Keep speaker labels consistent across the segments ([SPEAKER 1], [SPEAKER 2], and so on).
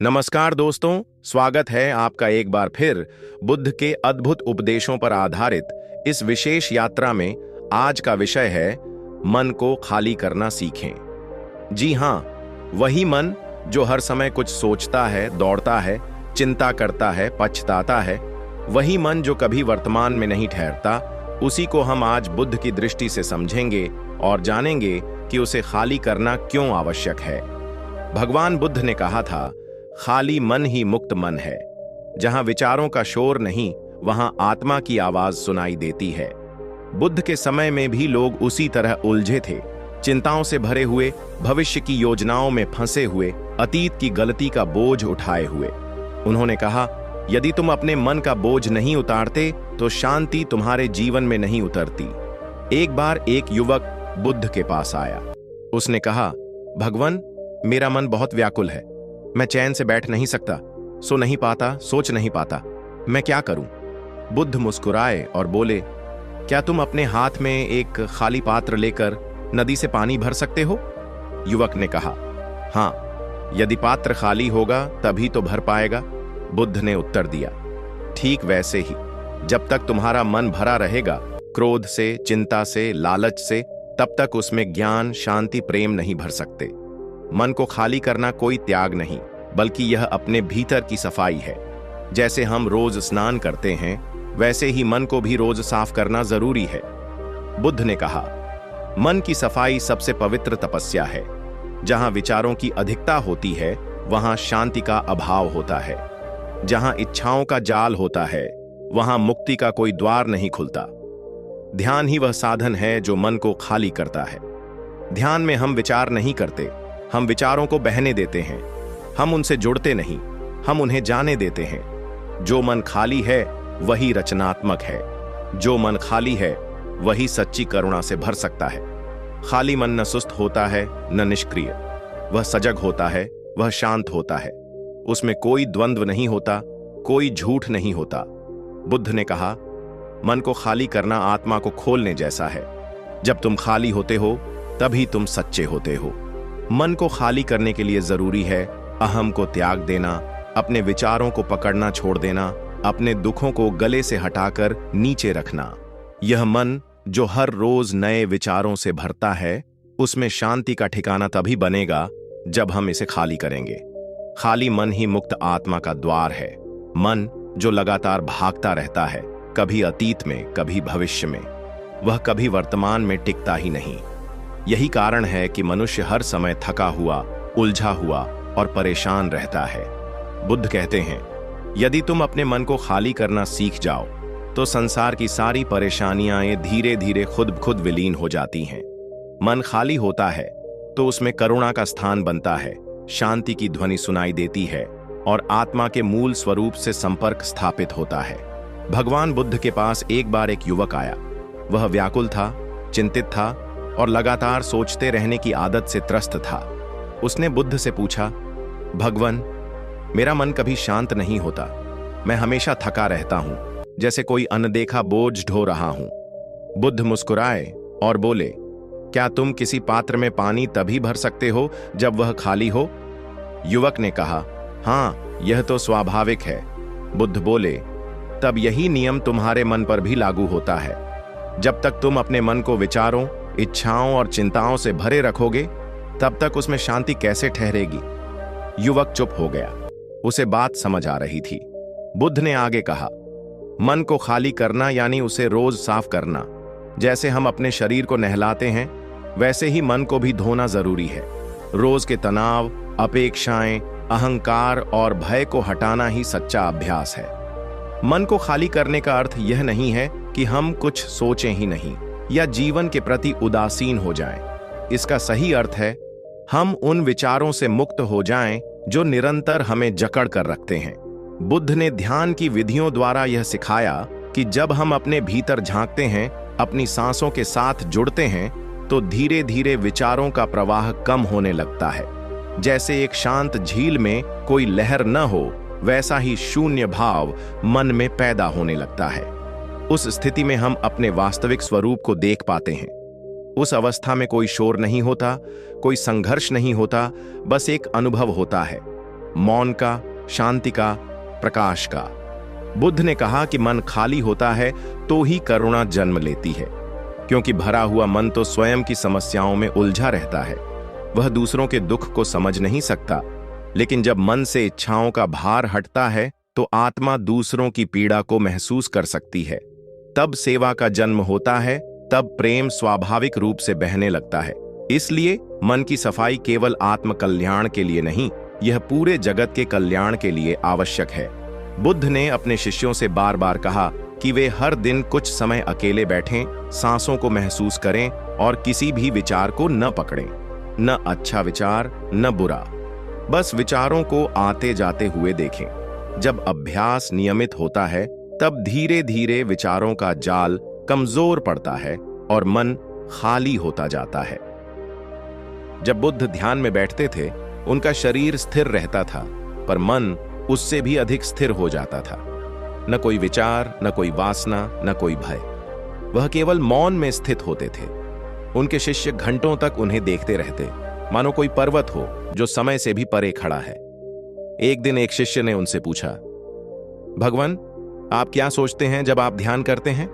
[SPEAKER 1] नमस्कार दोस्तों, स्वागत है आपका एक बार फिर बुद्ध के अद्भुत उपदेशों पर आधारित इस विशेष यात्रा में। आज का विषय है मन को खाली करना सीखें। जी हाँ, वही मन जो हर समय कुछ सोचता है, दौड़ता है, चिंता करता है, पछताता है। वही मन जो कभी वर्तमान में नहीं ठहरता। उसी को हम आज बुद्ध की दृष्टि से समझेंगे और जानेंगे कि उसे खाली करना क्यों आवश्यक है। भगवान बुद्ध ने कहा था, खाली मन ही मुक्त मन है। जहां विचारों का शोर नहीं, वहां आत्मा की आवाज सुनाई देती है। बुद्ध के समय में भी लोग उसी तरह उलझे थे, चिंताओं से भरे हुए, भविष्य की योजनाओं में फंसे हुए, अतीत की गलती का बोझ उठाए हुए। उन्होंने कहा, यदि तुम अपने मन का बोझ नहीं उतारते तो शांति तुम्हारे जीवन में नहीं उतरती। एक बार एक युवक बुद्ध के पास आया। उसने कहा, भगवान, मेरा मन बहुत व्याकुल है। मैं चैन से बैठ नहीं सकता, सो नहीं पाता, सोच नहीं पाता। मैं क्या करूं? बुद्ध मुस्कुराए और बोले, क्या तुम अपने हाथ में एक खाली पात्र लेकर नदी से पानी भर सकते हो? युवक ने कहा, हाँ, यदि पात्र खाली होगा तभी तो भर पाएगा। बुद्ध ने उत्तर दिया, ठीक वैसे ही, जब तक तुम्हारा मन भरा रहेगा क्रोध से, चिंता से, लालच से, तब तक उसमें ज्ञान, शांति, प्रेम नहीं भर सकते। मन को खाली करना कोई त्याग नहीं, बल्कि यह अपने भीतर की सफाई है। जैसे हम रोज स्नान करते हैं, वैसे ही मन को भी रोज साफ करना जरूरी है। बुद्ध ने कहा, मन की सफाई सबसे पवित्र तपस्या है। जहां विचारों की अधिकता होती है, वहां शांति का अभाव होता है। जहां इच्छाओं का जाल होता है, वहां मुक्ति का कोई द्वार नहीं खुलता। ध्यान ही वह साधन है जो मन को खाली करता है। ध्यान में हम विचार नहीं करते, हम विचारों को बहने देते हैं। हम उनसे जुड़ते नहीं, हम उन्हें जाने देते हैं। जो मन खाली है वही रचनात्मक है। जो मन खाली है वही सच्ची करुणा से भर सकता है। खाली मन न सुस्त होता है, न निष्क्रिय। वह सजग होता है, वह शांत होता है। उसमें कोई द्वंद्व नहीं होता, कोई झूठ नहीं होता। बुद्ध ने कहा, मन को खाली करना आत्मा को खोलने जैसा है। जब तुम खाली होते हो तभी तुम सच्चे होते हो। मन को खाली करने के लिए जरूरी है अहम को त्याग देना, अपने विचारों को पकड़ना छोड़ देना, अपने दुखों को गले से हटाकर नीचे रखना। यह मन जो हर रोज नए विचारों से भरता है, उसमें शांति का ठिकाना तभी बनेगा जब हम इसे खाली करेंगे। खाली मन ही मुक्त आत्मा का द्वार है। मन जो लगातार भागता रहता है, कभी अतीत में, कभी भविष्य में, वह कभी वर्तमान में टिकता ही नहीं। यही कारण है कि मनुष्य हर समय थका हुआ, उलझा हुआ और परेशान रहता है। बुद्ध कहते हैं, यदि तुम अपने मन को खाली करना सीख जाओ तो संसार की सारी परेशानियां धीरे धीरे खुद विलीन हो जाती हैं। मन खाली होता है तो उसमें करुणा का स्थान बनता है, शांति की ध्वनि सुनाई देती है और आत्मा के मूल स्वरूप से संपर्क स्थापित होता है। भगवान बुद्ध के पास एक बार एक युवक आया। वह व्याकुल था, चिंतित था और लगातार सोचते रहने की आदत से त्रस्त था। उसने बुद्ध से पूछा, भगवान, मेरा मन कभी शांत नहीं होता। मैं हमेशा थका रहता हूं, जैसे कोई अनदेखा बोझ ढो रहा हूं। बुद्ध मुस्कुराए और बोले, क्या तुम किसी पात्र में पानी तभी भर सकते हो जब वह खाली हो? युवक ने कहा, हाँ, यह तो स्वाभाविक है। बुद्ध बोले, तब यही नियम तुम्हारे मन पर भी लागू होता है। जब तक तुम अपने मन को विचारों, इच्छाओं और चिंताओं से भरे रखोगे, तब तक उसमें शांति कैसे ठहरेगी? युवक चुप हो गया। उसे बात समझ आ रही थी। बुद्ध ने आगे कहा, मन को खाली करना यानी उसे रोज साफ करना। जैसे हम अपने शरीर को नहलाते हैं, वैसे ही मन को भी धोना जरूरी है। रोज के तनाव, अपेक्षाएं, अहंकार और भय को हटाना ही सच्चा अभ्यास है। मन को खाली करने का अर्थ यह नहीं है कि हम कुछ सोचें ही नहीं या जीवन के प्रति उदासीन हो जाएं। इसका सही अर्थ है, हम उन विचारों से मुक्त हो जाएं जो निरंतर हमें जकड़ कर रखते हैं। बुद्ध ने ध्यान की विधियों द्वारा यह सिखाया कि जब हम अपने भीतर झांकते हैं, अपनी सांसों के साथ जुड़ते हैं, तो धीरे धीरे विचारों का प्रवाह कम होने लगता है। जैसे एक शांत झील में कोई लहर न हो, वैसा ही शून्य भाव मन में पैदा होने लगता है। उस स्थिति में हम अपने वास्तविक स्वरूप को देख पाते हैं। उस अवस्था में कोई शोर नहीं होता, कोई संघर्ष नहीं होता, बस एक अनुभव होता है। मौन का, शांति का, प्रकाश का। बुद्ध ने कहा कि मन खाली होता है तो ही करुणा जन्म लेती है, क्योंकि भरा हुआ मन तो स्वयं की समस्याओं में उलझा रहता है। वह दूसरों के दुख को समझ नहीं सकता, लेकिन जब मन से इच्छाओं का भार हटता है तो आत्मा दूसरों की पीड़ा को महसूस कर सकती है। तब सेवा का जन्म होता है, तब प्रेम स्वाभाविक रूप से बहने लगता है। इसलिए मन की सफाई केवल आत्म कल्याण के लिए नहीं, यह पूरे जगत के कल्याण के लिए आवश्यक है। बुद्ध ने अपने शिष्यों से बार बार कहा कि वे हर दिन कुछ समय अकेले बैठें, सांसों को महसूस करें और किसी भी विचार को न पकड़ें, न अच्छा विचार न बुरा, बस विचारों को आते जाते हुए देखें। जब अभ्यास नियमित होता है तब धीरे धीरे विचारों का जाल कमजोर पड़ता है और मन खाली होता जाता है। जब बुद्ध ध्यान में बैठते थे, उनका शरीर स्थिर रहता था, पर मन उससे भी अधिक स्थिर हो जाता था। न कोई विचार, न कोई वासना, न कोई भय। वह केवल मौन में स्थित होते थे। उनके शिष्य घंटों तक उन्हें देखते रहते, मानो कोई पर्वत हो जो समय से भी परे खड़ा है। एक दिन एक शिष्य ने उनसे पूछा, भगवान, आप क्या सोचते हैं जब आप ध्यान करते हैं?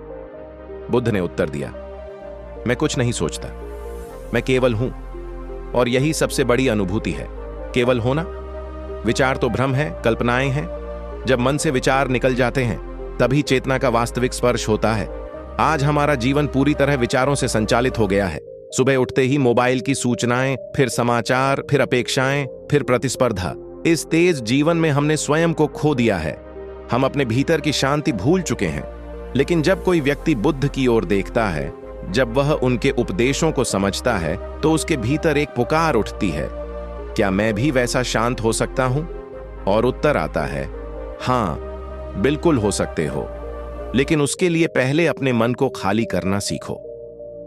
[SPEAKER 1] बुद्ध ने उत्तर दिया, मैं कुछ नहीं सोचता, मैं केवल हूं। और यही सबसे बड़ी अनुभूति है, केवल होना। विचार तो भ्रम है, कल्पनाएं हैं। जब मन से विचार निकल जाते हैं तभी चेतना का वास्तविक स्पर्श होता है। आज हमारा जीवन पूरी तरह विचारों से संचालित हो गया है। सुबह उठते ही मोबाइल की सूचनाएं, फिर समाचार, फिर अपेक्षाएं, फिर प्रतिस्पर्धा। इस तेज जीवन में हमने स्वयं को खो दिया है। हम अपने भीतर की शांति भूल चुके हैं। लेकिन जब कोई व्यक्ति बुद्ध की ओर देखता है, जब वह उनके उपदेशों को समझता है, तो उसके भीतर एक पुकार उठती है, क्या मैं भी वैसा शांत हो सकता हूं? और उत्तर आता है, हां, बिल्कुल हो सकते हो। लेकिन उसके लिए पहले अपने मन को खाली करना सीखो।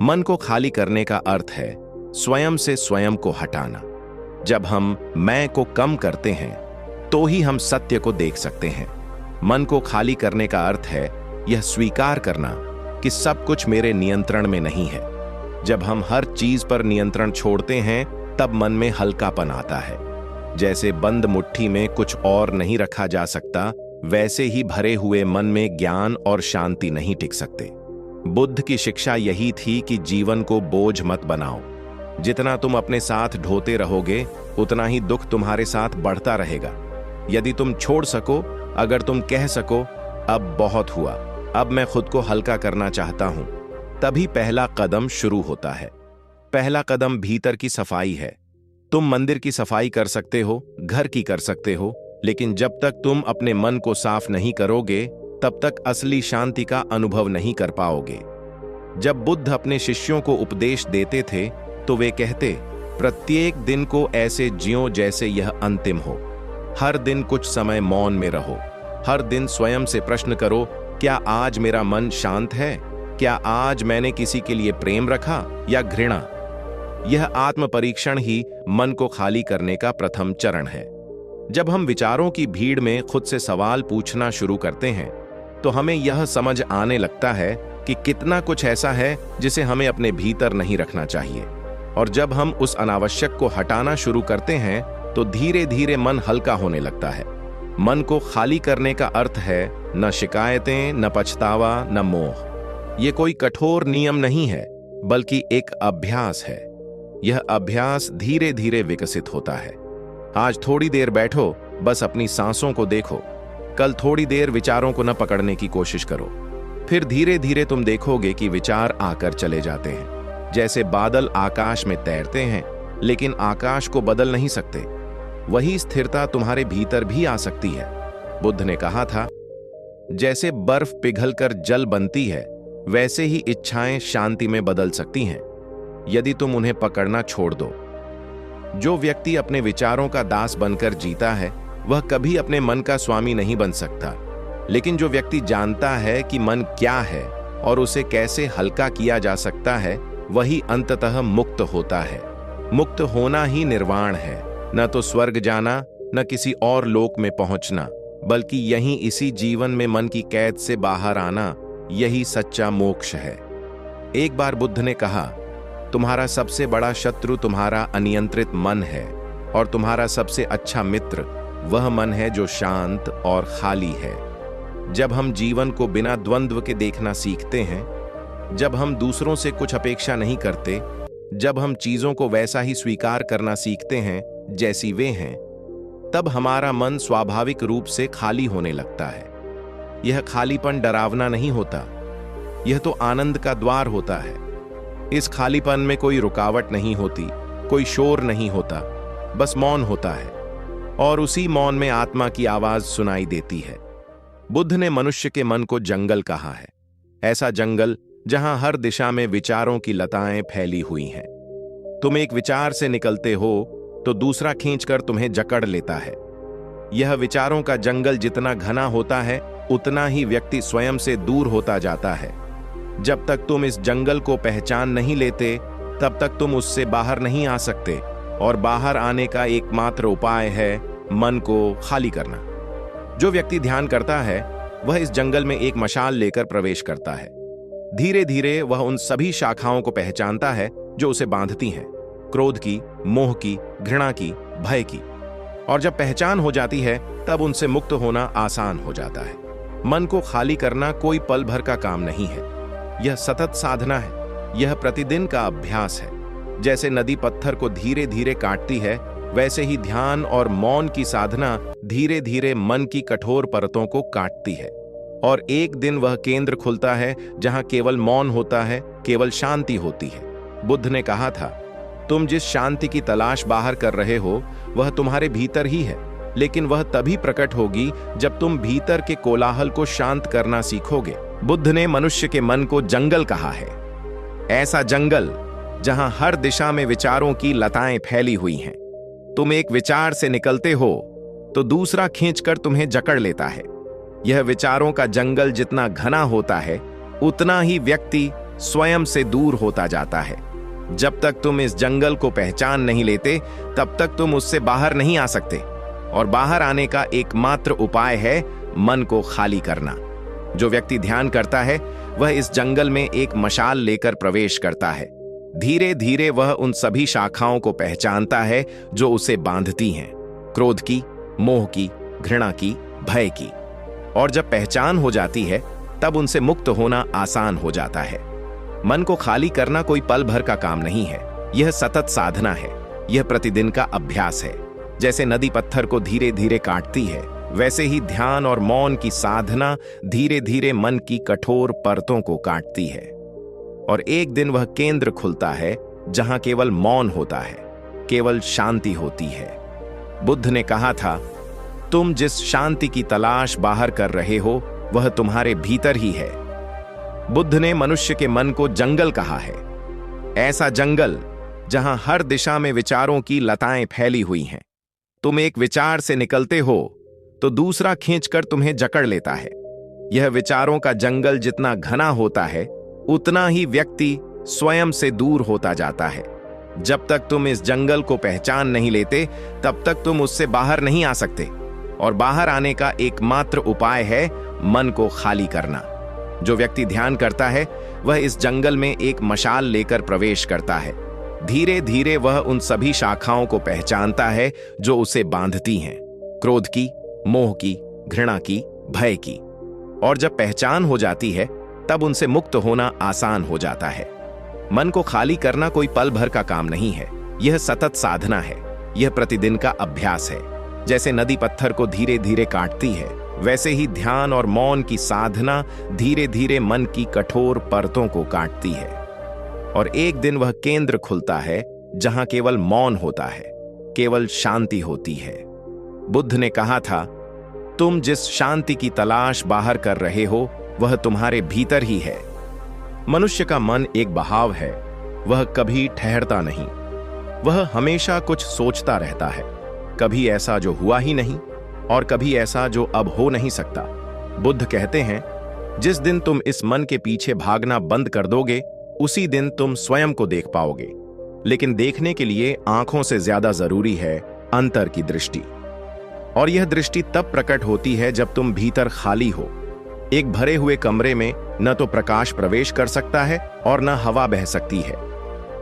[SPEAKER 1] मन को खाली करने का अर्थ है स्वयं से स्वयं को हटाना। जब हम मैं को कम करते हैं तो ही हम सत्य को देख सकते हैं। मन को खाली करने का अर्थ है यह स्वीकार करना कि सब कुछ मेरे नियंत्रण में नहीं है। जब हम हर चीज पर नियंत्रण छोड़ते हैं तब मन में हल्कापन आता है। जैसे बंद मुट्ठी में कुछ और नहीं रखा जा सकता, वैसे ही भरे हुए मन में ज्ञान और शांति नहीं टिक सकते। बुद्ध की शिक्षा यही थी कि जीवन को बोझ मत बनाओ। जितना तुम अपने साथ ढोते रहोगे, उतना ही दुख तुम्हारे साथ बढ़ता रहेगा। यदि तुम छोड़ सको, अगर तुम कह सको, अब बहुत हुआ, अब मैं खुद को हल्का करना चाहता हूं, तभी पहला कदम शुरू होता है। पहला कदम भीतर की सफाई है। तुम मंदिर की सफाई कर सकते हो, घर की कर सकते हो, लेकिन जब तक तुम अपने मन को साफ नहीं करोगे, तब तक असली शांति का अनुभव नहीं कर पाओगे। जब बुद्ध अपने शिष्यों को उपदेश देते थे तो वे कहते, प्रत्येक दिन को ऐसे जियो जैसे यह अंतिम हो। हर दिन कुछ समय मौन में रहो। हर दिन स्वयं से प्रश्न करो, क्या आज मेरा मन शांत है? क्या आज मैंने किसी के लिए प्रेम रखा या घृणा? यह आत्म परीक्षण ही मन को खाली करने का प्रथम चरण है। जब हम विचारों की भीड़ में खुद से सवाल पूछना शुरू करते हैं तो हमें यह समझ आने लगता है कि कितना कुछ ऐसा है जिसे हमें अपने भीतर नहीं रखना चाहिए। और जब हम उस अनावश्यक को हटाना शुरू करते हैं तो धीरे धीरे मन हल्का होने लगता है। मन को खाली करने का अर्थ है न शिकायतें, न पछतावा, न मोह। यह कोई कठोर नियम नहीं है, बल्कि एक अभ्यास है। यह अभ्यास धीरे धीरे विकसित होता है। आज थोड़ी देर बैठो, बस अपनी सांसों को देखो। कल थोड़ी देर विचारों को न पकड़ने की कोशिश करो। फिर धीरे धीरे तुम देखोगे कि विचार आकर चले जाते हैं। जैसे बादल आकाश में तैरते हैं, लेकिन आकाश को बदल नहीं सकते। वही स्थिरता तुम्हारे भीतर भी आ सकती है। बुद्ध ने कहा था, जैसे बर्फ पिघलकर जल बनती है, वैसे ही इच्छाएं शांति में बदल सकती हैं, यदि तुम उन्हें पकड़ना छोड़ दो। जो व्यक्ति अपने विचारों का दास बनकर जीता है, वह कभी अपने मन का स्वामी नहीं बन सकता। लेकिन जो व्यक्ति जानता है कि मन क्या है और उसे कैसे हल्का किया जा सकता है, वही अंततः मुक्त होता है। मुक्त होना ही निर्वाण है। न तो स्वर्ग जाना, न किसी और लोक में पहुंचना, बल्कि यहीं इसी जीवन में मन की कैद से बाहर आना, यही सच्चा मोक्ष है। एक बार बुद्ध ने कहा, तुम्हारा सबसे बड़ा शत्रु तुम्हारा अनियंत्रित मन है और तुम्हारा सबसे अच्छा मित्र वह मन है जो शांत और खाली है। जब हम जीवन को बिना द्वंद्व के देखना सीखते हैं, जब हम दूसरों से कुछ अपेक्षा नहीं करते, जब हम चीजों को वैसा ही स्वीकार करना सीखते हैं जैसी वे हैं, तब हमारा मन स्वाभाविक रूप से खाली होने लगता है। यह खालीपन डरावना नहीं होता, यह तो आनंद का द्वार होता है। इस खालीपन में कोई रुकावट नहीं होती, कोई शोर नहीं होता, बस मौन होता है, और उसी मौन में आत्मा की आवाज सुनाई देती है। बुद्ध ने मनुष्य के मन को जंगल कहा है, ऐसा जंगल जहां हर दिशा में विचारों की लताएं फैली हुई हैं। तुम एक विचार से निकलते हो तो दूसरा खींचकर तुम्हें जकड़ लेता है। यह विचारों का जंगल जितना घना होता है, उतना ही व्यक्ति स्वयं से दूर होता जाता है। जब तक तुम इस जंगल को पहचान नहीं लेते, तब तक तुम उससे बाहर नहीं आ सकते, और बाहर आने का एकमात्र उपाय है मन को खाली करना। जो व्यक्ति ध्यान करता है, वह इस जंगल में एक मशाल लेकर प्रवेश करता है। धीरे धीरे वह उन सभी शाखाओं को पहचानता है जो उसे बांधती हैं, क्रोध की, मोह की, घृणा की, भय की। और जब पहचान हो जाती है, तब उनसे मुक्त होना आसान हो जाता है। मन को खाली करना कोई पल भर का काम नहीं है, यह सतत साधना है, यह प्रतिदिन का अभ्यास है। जैसे नदी पत्थर को धीरे धीरे काटती है, वैसे ही ध्यान और मौन की साधना धीरे धीरे मन की कठोर परतों को काटती है, और एक दिन वह केंद्र खुलता है जहां केवल मौन होता है, केवल शांति होती है। बुद्ध ने कहा था, तुम जिस शांति की तलाश बाहर कर रहे हो, वह तुम्हारे भीतर ही है, लेकिन वह तभी प्रकट होगी जब तुम भीतर के कोलाहल को शांत करना सीखोगे। बुद्ध ने मनुष्य के मन को जंगल कहा है, ऐसा जंगल जहां हर दिशा में विचारों की लताएं फैली हुई हैं। तुम एक विचार से निकलते हो तो दूसरा खींचकर तुम्हें जकड़ लेता है। यह विचारों का जंगल जितना घना होता है, उतना ही व्यक्ति स्वयं से दूर होता जाता है। जब तक तुम इस जंगल को पहचान नहीं लेते, तब तक तुम उससे बाहर नहीं आ सकते, और बाहर आने का एकमात्र उपाय है मन को खाली करना। जो व्यक्ति ध्यान करता है, वह इस जंगल में एक मशाल लेकर प्रवेश करता है। धीरे धीरे वह उन सभी शाखाओं को पहचानता है जो उसे बांधती हैं, क्रोध की, मोह की, घृणा की, भय की। और जब पहचान हो जाती है, तब उनसे मुक्त होना आसान हो जाता है। मन को खाली करना कोई पल भर का काम नहीं है, यह सतत साधना है, यह प्रतिदिन का अभ्यास है। जैसे नदी पत्थर को धीरे धीरे काटती है, वैसे ही ध्यान और मौन की साधना धीरे धीरे मन की कठोर परतों को काटती है, और एक दिन वह केंद्र खुलता है जहां केवल मौन होता है, केवल शांति होती है। बुद्ध ने कहा था, तुम जिस शांति की तलाश बाहर कर रहे हो, वह तुम्हारे भीतर ही है। बुद्ध ने मनुष्य के मन को जंगल कहा है, ऐसा जंगल जहां हर दिशा में विचारों की लताएं फैली हुई हैं। तुम एक विचार से निकलते हो तो दूसरा खींचकर तुम्हें जकड़ लेता है। यह विचारों का जंगल जितना घना होता है, उतना ही व्यक्ति स्वयं से दूर होता जाता है। जब तक तुम इस जंगल को पहचान नहीं लेते, तब तक तुम उससे बाहर नहीं आ सकते, और बाहर आने का एकमात्र उपाय है मन को खाली करना। जो व्यक्ति ध्यान करता है, वह इस जंगल में एक मशाल लेकर प्रवेश करता है। धीरे धीरे वह उन सभी शाखाओं को पहचानता है जो उसे बांधती हैं, क्रोध की, मोह की, घृणा की, भय की। और जब पहचान हो जाती है, तब उनसे मुक्त होना आसान हो जाता है। मन को खाली करना कोई पल भर का काम नहीं है, यह सतत साधना है, यह प्रतिदिन का अभ्यास है। जैसे नदी पत्थर को धीरे धीरे काटती है, वैसे ही ध्यान और मौन की साधना धीरे धीरे मन की कठोर परतों को काटती है, और एक दिन वह केंद्र खुलता है जहां केवल मौन होता है, केवल शांति होती है। बुद्ध ने कहा था, तुम जिस शांति की तलाश बाहर कर रहे हो, वह तुम्हारे भीतर ही है। मनुष्य का मन एक बहाव है, वह कभी ठहरता नहीं, वह हमेशा कुछ सोचता रहता है, कभी ऐसा जो हुआ ही नहीं, और कभी ऐसा जो अब हो नहीं सकता। बुद्ध कहते हैं, जिस दिन तुम इस मन के पीछे भागना बंद कर दोगे, उसी दिन तुम स्वयं को देख पाओगे। लेकिन देखने के लिए आंखों से ज्यादा जरूरी है अंतर की दृष्टि, और यह दृष्टि तब प्रकट होती है जब तुम भीतर खाली हो। एक भरे हुए कमरे में न तो प्रकाश प्रवेश कर सकता है और न हवा बह सकती है।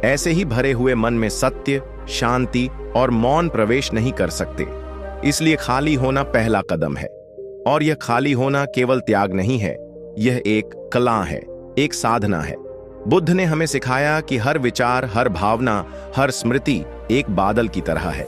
[SPEAKER 1] ऐसे ही भरे हुए मन में सत्य, शांति और मौन प्रवेश नहीं कर सकते। इसलिए खाली होना पहला कदम है। और यह खाली होना केवल त्याग नहीं है, यह एक कला है, एक साधना है। बुद्ध ने हमें सिखाया कि हर विचार, हर भावना, हर स्मृति एक बादल की तरह है।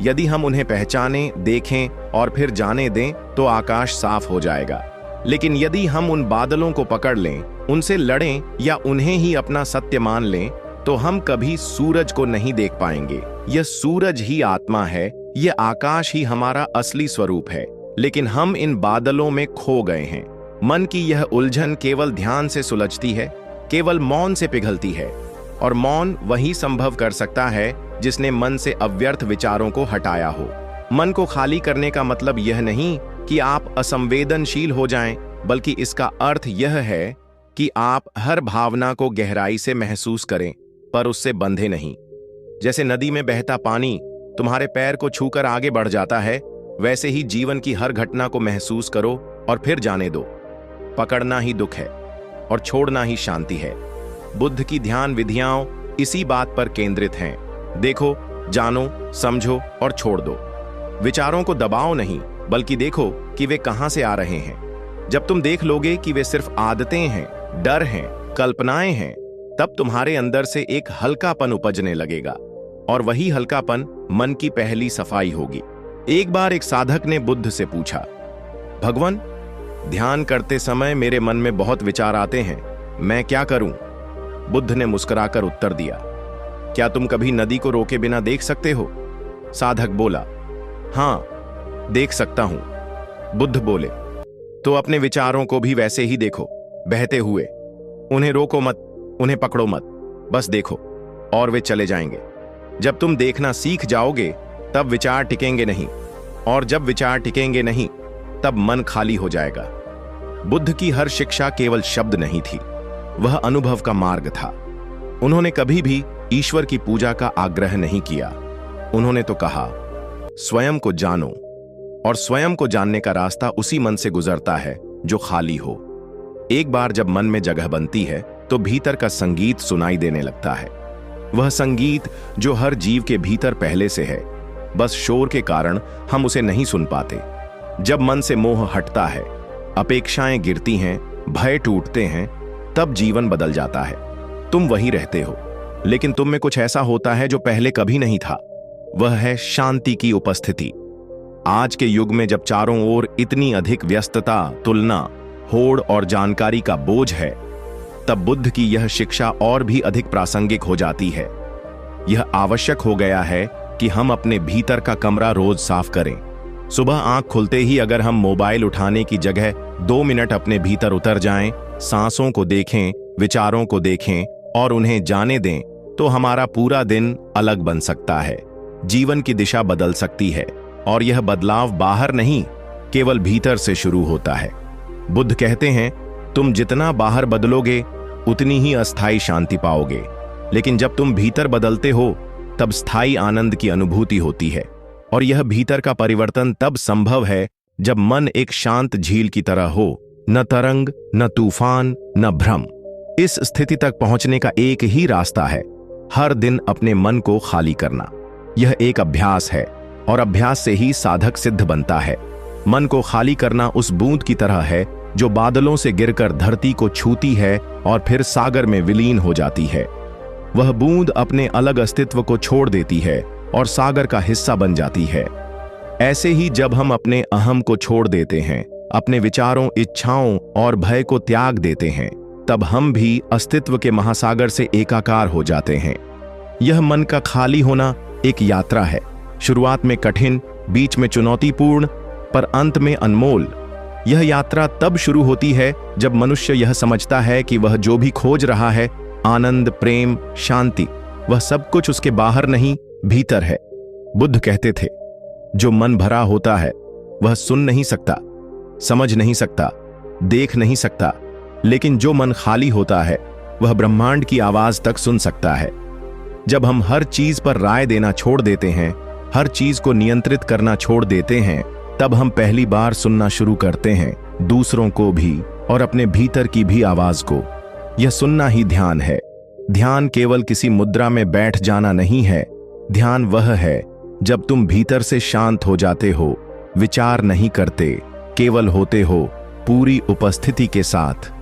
[SPEAKER 1] यदि हम उन्हें पहचानें, देखें और फिर जाने दें तो आकाश साफ हो जाएगा। लेकिन यदि हम उन बादलों को पकड़ लें, उनसे लड़ें या उन्हें ही अपना सत्य मान लें, तो हम कभी सूरज को नहीं देख पाएंगे। यह सूरज ही आत्मा है, यह आकाश ही हमारा असली स्वरूप है। लेकिन हम इन बादलों में खो गए हैं। मन की यह उलझन केवल ध्यान से सुलझती है, केवल मौन से पिघलती है। और मौन वही संभव कर सकता है जिसने मन से अव्यर्थ विचारों को हटाया हो। मन को खाली करने का मतलब यह नहीं कि आप असंवेदनशील हो जाएं, बल्कि इसका अर्थ यह है कि आप हर भावना को गहराई से महसूस करें, पर उससे बंधे नहीं। जैसे नदी में बहता पानी तुम्हारे पैर को छूकर आगे बढ़ जाता है, वैसे ही जीवन की हर घटना को महसूस करो और फिर जाने दो। पकड़ना ही दुख है और छोड़ना ही शांति है। बुद्ध की ध्यान विधियां इसी बात पर केंद्रित हैं। देखो, जानो, समझो और छोड़ दो। विचारों को दबाओ नहीं, बल्कि देखो कि वे कहां से आ रहे हैं। जब तुम देख लोगे कि वे सिर्फ आदतें हैं, डर हैं, कल्पनाएं हैं, तब तुम्हारे अंदर से एक हल्कापन उपजने लगेगा। और वही हल्कापन मन की पहली सफाई होगी। एक बार एक साधक ने बुद्ध से पूछा, भगवान, ध्यान करते समय मेरे मन में बहुत विचार आते हैं, मैं क्या करूं? बुद्ध ने मुस्कुराकर उत्तर दिया, क्या तुम कभी नदी को रोके बिना देख सकते हो? साधक बोला, हां, देख सकता हूं। बुद्ध बोले, तो अपने विचारों को भी वैसे ही देखो, बहते हुए। उन्हें रोको मत, उन्हें पकड़ो मत, बस देखो और वे चले जाएंगे। जब तुम देखना सीख जाओगे तब विचार टिकेंगे नहीं, और जब विचार टिकेंगे नहीं तब मन खाली हो जाएगा। बुद्ध की हर शिक्षा केवल शब्द नहीं थी, वह अनुभव का मार्ग था। उन्होंने कभी भी ईश्वर की पूजा का आग्रह नहीं किया। उन्होंने तो कहा, स्वयं को जानो, और स्वयं को जानने का रास्ता उसी मन से गुजरता है जो खाली हो। एक बार जब मन में जगह बनती है तो भीतर का संगीत सुनाई देने लगता है। वह संगीत जो हर जीव के भीतर पहले से है, बस शोर के कारण हम उसे नहीं सुन पाते। जब मन से मोह हटता है, अपेक्षाएं गिरती हैं, भय टूटते हैं, तब जीवन बदल जाता है। तुम वही रहते हो, लेकिन तुम में कुछ ऐसा होता है जो पहले कभी नहीं था। वह है शांति की उपस्थिति। आज के युग में जब चारों ओर इतनी अधिक व्यस्तता, तुलना, होड़ और जानकारी का बोझ है, तब बुद्ध की यह शिक्षा और भी अधिक प्रासंगिक हो जाती है। यह आवश्यक हो गया है कि हम अपने भीतर का कमरा रोज साफ करें। सुबह आंख खुलते ही अगर हम मोबाइल उठाने की जगह 2 मिनट अपने भीतर उतर जाएं, सांसों को देखें, विचारों को देखें और उन्हें जाने दें, तो हमारा पूरा दिन अलग बन सकता है। जीवन की दिशा बदल सकती है, और यह बदलाव बाहर नहीं, केवल भीतर से शुरू होता है। बुद्ध कहते हैं, तुम जितना बाहर बदलोगे उतनी ही अस्थायी शांति पाओगे, लेकिन जब तुम भीतर बदलते हो तब स्थायी आनंद की अनुभूति होती है। और यह भीतर का परिवर्तन तब संभव है जब मन एक शांत झील की तरह हो, न तरंग, न तूफान, न भ्रम। इस स्थिति तक पहुंचने का एक ही रास्ता है, हर दिन अपने मन को खाली करना। यह एक अभ्यास है, और अभ्यास से ही साधक सिद्ध बनता है। मन को खाली करना उस बूंद की तरह है जो बादलों से गिरकर धरती को छूती है और फिर सागर में विलीन हो जाती है। वह बूंद अपने अलग अस्तित्व को छोड़ देती है और सागर का हिस्सा बन जाती है। ऐसे ही जब हम अपने अहम को छोड़ देते हैं, अपने विचारों, इच्छाओं और भय को त्याग देते हैं, तब हम भी अस्तित्व के महासागर से एकाकार हो जाते हैं। यह मन का खाली होना एक यात्रा है, शुरुआत में कठिन, बीच में चुनौतीपूर्ण, पर अंत में अनमोल। यह यात्रा तब शुरू होती है जब मनुष्य यह समझता है कि वह जो भी खोज रहा है, आनंद, प्रेम, शांति, वह सब कुछ उसके बाहर नहीं, भीतर है। बुद्ध कहते थे, जो मन भरा होता है वह सुन नहीं सकता, समझ नहीं सकता, देख नहीं सकता, लेकिन जो मन खाली होता है वह ब्रह्मांड की आवाज तक सुन सकता है। जब हम हर चीज पर राय देना छोड़ देते हैं, हर चीज को नियंत्रित करना छोड़ देते हैं, तब हम पहली बार सुनना शुरू करते हैं, दूसरों को भी और अपने भीतर की भी आवाज को। यह सुनना ही ध्यान है। ध्यान केवल किसी मुद्रा में बैठ जाना नहीं है। ध्यान वह है जब तुम भीतर से शांत हो जाते हो, विचार नहीं करते, केवल होते हो, पूरी उपस्थिति के साथ।